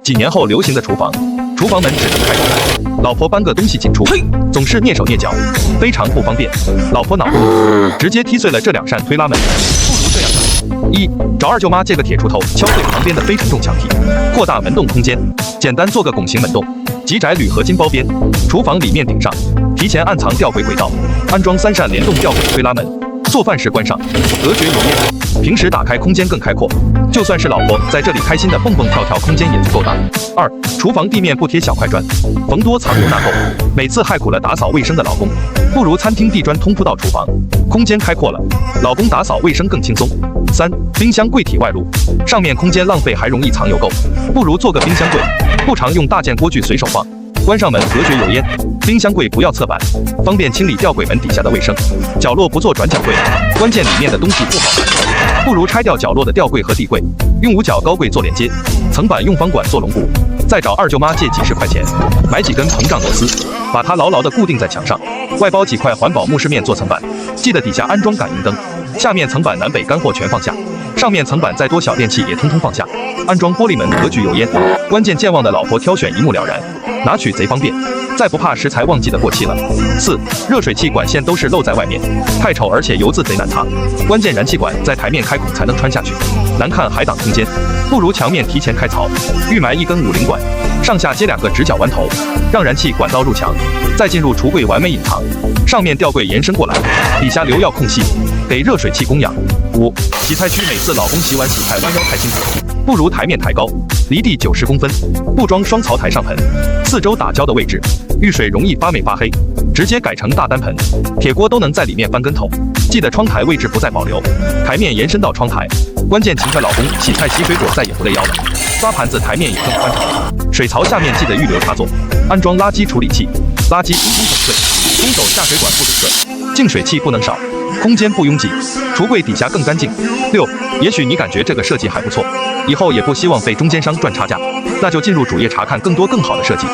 几年后流行的厨房，厨房门只能开着开，老婆搬个东西进出，总是蹑手蹑脚，非常不方便。老婆恼怒，直接踢碎了这2扇推拉门。不如这样的：一，找二舅妈借个铁锄头敲碎旁边的非承重墙体，扩大门洞空间，简单做个拱形门洞，极窄铝合金包边。厨房里面顶上提前暗藏吊轨轨道，安装3扇联动吊轨推拉门，做饭时关上，隔绝油烟。平时打开空间更开阔，就算是老婆在这里开心的蹦蹦跳跳，空间也足够大。2，厨房地面不贴小块砖，逢多藏油纳垢，每次害苦了打扫卫生的老公，不如餐厅地砖通铺到厨房，空间开阔了，老公打扫卫生更轻松。3，冰箱柜体外露，上面空间浪费还容易藏油垢，不如做个冰箱柜，不常用大件锅具随手放，关上门隔绝油烟。冰箱柜不要侧板，方便清理吊轨门底下的卫生。角落不做转角柜，关键里面的东西不好拿，不如拆掉角落的吊柜和地柜，用5角高柜做连接，层板用方管做龙骨。再找二舅妈借几10块钱，买几根膨胀螺丝，把它牢牢地固定在墙上，外包几块环保木饰面做层板，记得底下安装感应灯，下面层板南北干货全放下，上面层板再多小电器也通通放下，安装玻璃门隔绝油烟。关键健忘的老婆挑选一目了然，拿取贼方便，再不怕食材忘记的过期了。4，热水器管线都是露在外面，太丑而且油渍贼难擦，关键燃气管在台面开孔才能穿下去，难看还挡空间，不如墙面提前开槽，预埋1根50管，上下接2个直角弯头，让燃气管道入墙，再进入橱柜完美隐藏，上面吊柜延伸过来，底下留药空隙，给热水器供氧。5，洗菜区每次老公洗碗洗菜弯腰太辛苦，不如台面抬高，离地90公分，不装双槽台上盆，四周打胶的位置，遇水容易发霉发黑，直接改成大单盆，铁锅都能在里面翻跟头。记得窗台位置不再保留，台面延伸到窗台，关键勤快老公洗菜洗水果再也不累腰了，刷盘子台面也更宽敞。水槽下面记得预留插座，安装垃圾处理器，垃圾通通粉碎，冲走下水管不堵塞，净水器不能少，空间不拥挤，橱柜底下更干净。6，也许你感觉这个设计还不错，以后也不希望被中间商赚差价，那就进入主页查看更多更好的设计。